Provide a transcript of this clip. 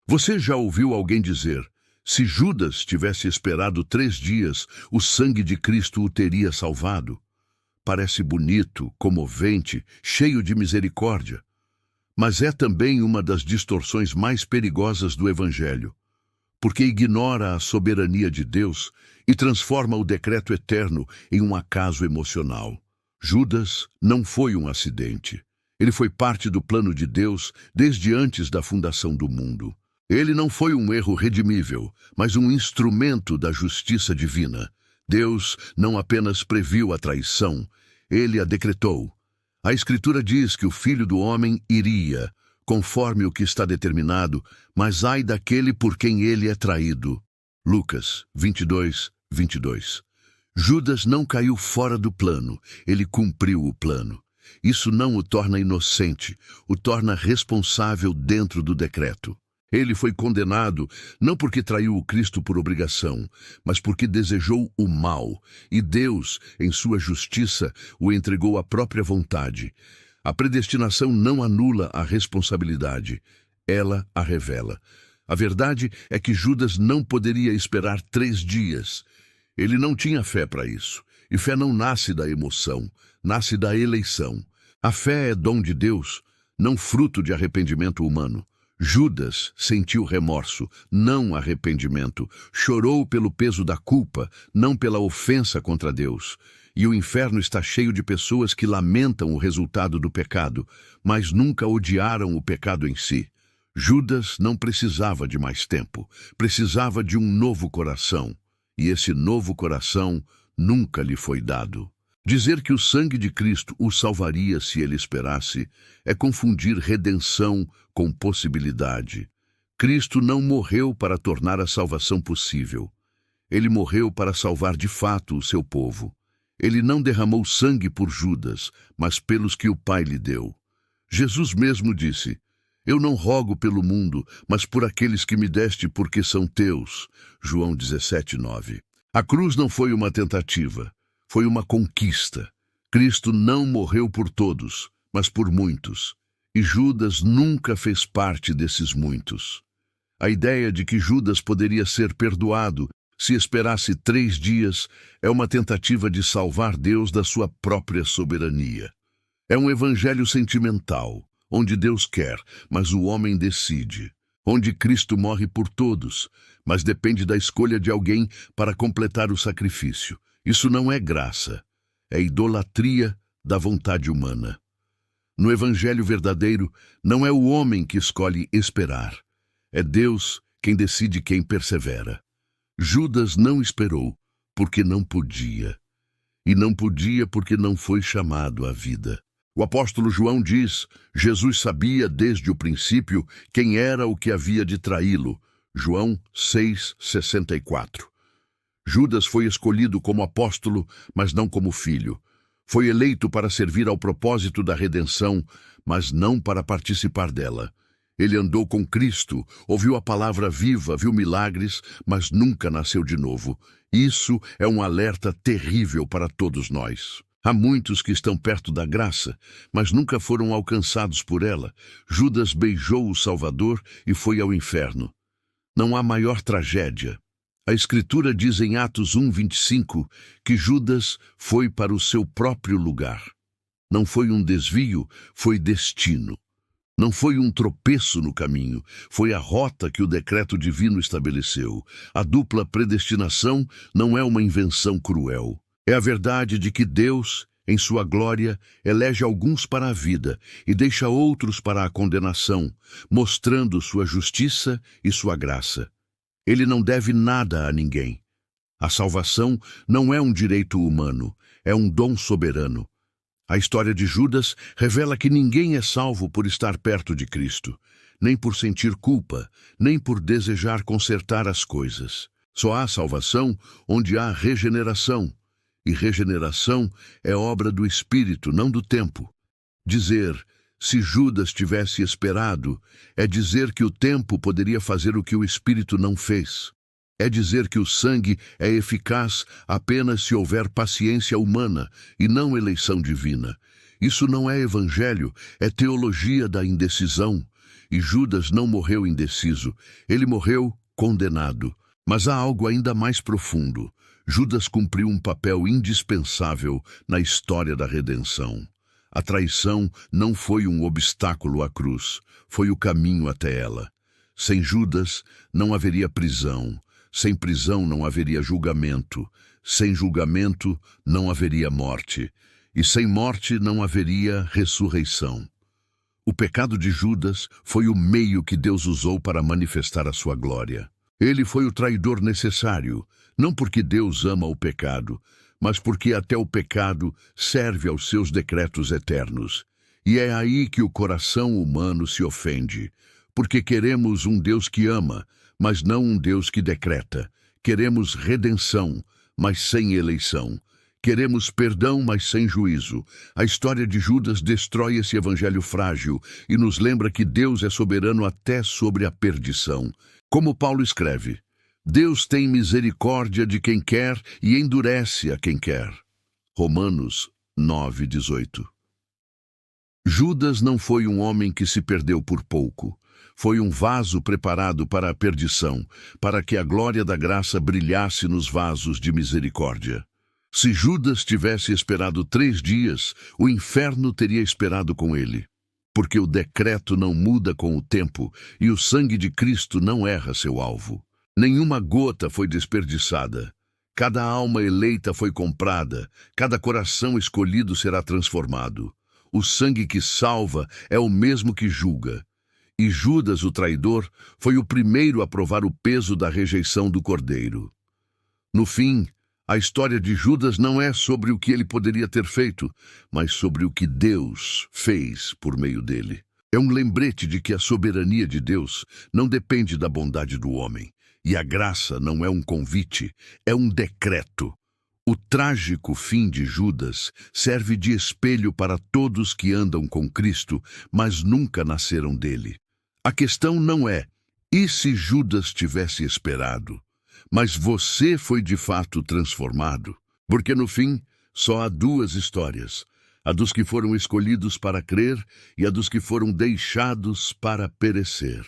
Você já ouviu alguém dizer: se Judas tivesse esperado 3 dias, o sangue de Cristo o teria salvado? Parece bonito, comovente, cheio de misericórdia. Mas é também uma das distorções mais perigosas do Evangelho, porque ignora a soberania de Deus e transforma o decreto eterno em um acaso emocional. Judas não foi um acidente. Ele foi parte do plano de Deus desde antes da fundação do mundo. Ele não foi um erro redimível, mas um instrumento da justiça divina. Deus não apenas previu a traição, ele a decretou. A Escritura diz que o Filho do Homem iria, conforme o que está determinado, mas ai daquele por quem ele é traído. Lucas 22, 22. Judas não caiu fora do plano, ele cumpriu o plano. Isso não o torna inocente, o torna responsável dentro do decreto. Ele foi condenado não porque traiu o Cristo por obrigação, mas porque desejou o mal, e Deus, em sua justiça, o entregou à própria vontade. A predestinação não anula a responsabilidade, ela a revela. A verdade é que Judas não poderia esperar 3 dias. Ele não tinha fé para isso, e fé não nasce da emoção, nasce da eleição. A fé é dom de Deus, não fruto de arrependimento humano. Judas sentiu remorso, não arrependimento. Chorou pelo peso da culpa, não pela ofensa contra Deus. E o inferno está cheio de pessoas que lamentam o resultado do pecado, mas nunca odiaram o pecado em si. Judas não precisava de mais tempo, precisava de um novo coração. E esse novo coração nunca lhe foi dado. Dizer que o sangue de Cristo o salvaria se ele esperasse é confundir redenção com possibilidade. Cristo não morreu para tornar a salvação possível. Ele morreu para salvar de fato o seu povo. Ele não derramou sangue por Judas, mas pelos que o Pai lhe deu. Jesus mesmo disse: eu não rogo pelo mundo, mas por aqueles que me deste porque são teus. João 17, 9. A cruz não foi uma tentativa. Foi uma conquista. Cristo não morreu por todos, mas por muitos. E Judas nunca fez parte desses muitos. A ideia de que Judas poderia ser perdoado se esperasse 3 dias é uma tentativa de salvar Deus da sua própria soberania. É um evangelho sentimental, onde Deus quer, mas o homem decide. Onde Cristo morre por todos, mas depende da escolha de alguém para completar o sacrifício. Isso não é graça, é idolatria da vontade humana. No evangelho verdadeiro, não é o homem que escolhe esperar. É Deus quem decide quem persevera. Judas não esperou, porque não podia. E não podia porque não foi chamado à vida. O apóstolo João diz: Jesus sabia desde o princípio quem era o que havia de traí-lo. João 6,64. Judas foi escolhido como apóstolo, mas não como filho. Foi eleito para servir ao propósito da redenção, mas não para participar dela. Ele andou com Cristo, ouviu a palavra viva, viu milagres, mas nunca nasceu de novo. Isso é um alerta terrível para todos nós. Há muitos que estão perto da graça, mas nunca foram alcançados por ela. Judas beijou o Salvador e foi ao inferno. Não há maior tragédia. A Escritura diz em Atos 1:25 que Judas foi para o seu próprio lugar. Não foi um desvio, foi destino. Não foi um tropeço no caminho, foi a rota que o decreto divino estabeleceu. A dupla predestinação não é uma invenção cruel. É a verdade de que Deus, em sua glória, elege alguns para a vida e deixa outros para a condenação, mostrando sua justiça e sua graça. Ele não deve nada a ninguém. A salvação não é um direito humano, é um dom soberano. A história de Judas revela que ninguém é salvo por estar perto de Cristo, nem por sentir culpa, nem por desejar consertar as coisas. Só há salvação onde há regeneração, e regeneração é obra do Espírito, não do tempo. Dizer: se Judas tivesse esperado, é dizer que o tempo poderia fazer o que o Espírito não fez. É dizer que o sangue é eficaz apenas se houver paciência humana e não eleição divina. Isso não é evangelho, é teologia da indecisão. E Judas não morreu indeciso, ele morreu condenado. Mas há algo ainda mais profundo. Judas cumpriu um papel indispensável na história da redenção. A traição não foi um obstáculo à cruz, foi o caminho até ela. Sem Judas, não haveria prisão. Sem prisão, não haveria julgamento. Sem julgamento, não haveria morte. E sem morte, não haveria ressurreição. O pecado de Judas foi o meio que Deus usou para manifestar a sua glória. Ele foi o traidor necessário, não porque Deus ama o pecado, mas porque até o pecado serve aos seus decretos eternos. E é aí que o coração humano se ofende, porque queremos um Deus que ama, mas não um Deus que decreta. Queremos redenção, mas sem eleição. Queremos perdão, mas sem juízo. A história de Judas destrói esse evangelho frágil e nos lembra que Deus é soberano até sobre a perdição. Como Paulo escreve, Deus tem misericórdia de quem quer e endurece a quem quer. Romanos 9:18. Judas não foi um homem que se perdeu por pouco. Foi um vaso preparado para a perdição, para que a glória da graça brilhasse nos vasos de misericórdia. Se Judas tivesse esperado 3 dias, o inferno teria esperado com ele. Porque o decreto não muda com o tempo e o sangue de Cristo não erra seu alvo. Nenhuma gota foi desperdiçada. Cada alma eleita foi comprada, cada coração escolhido será transformado. O sangue que salva é o mesmo que julga. E Judas, o traidor, foi o primeiro a provar o peso da rejeição do Cordeiro. No fim, a história de Judas não é sobre o que ele poderia ter feito, mas sobre o que Deus fez por meio dele. É um lembrete de que a soberania de Deus não depende da bondade do homem. E a graça não é um convite, é um decreto. O trágico fim de Judas serve de espelho para todos que andam com Cristo, mas nunca nasceram dele. A questão não é, e se Judas tivesse esperado? Mas você foi de fato transformado? Porque no fim, só há 2 histórias. A dos que foram escolhidos para crer e a dos que foram deixados para perecer.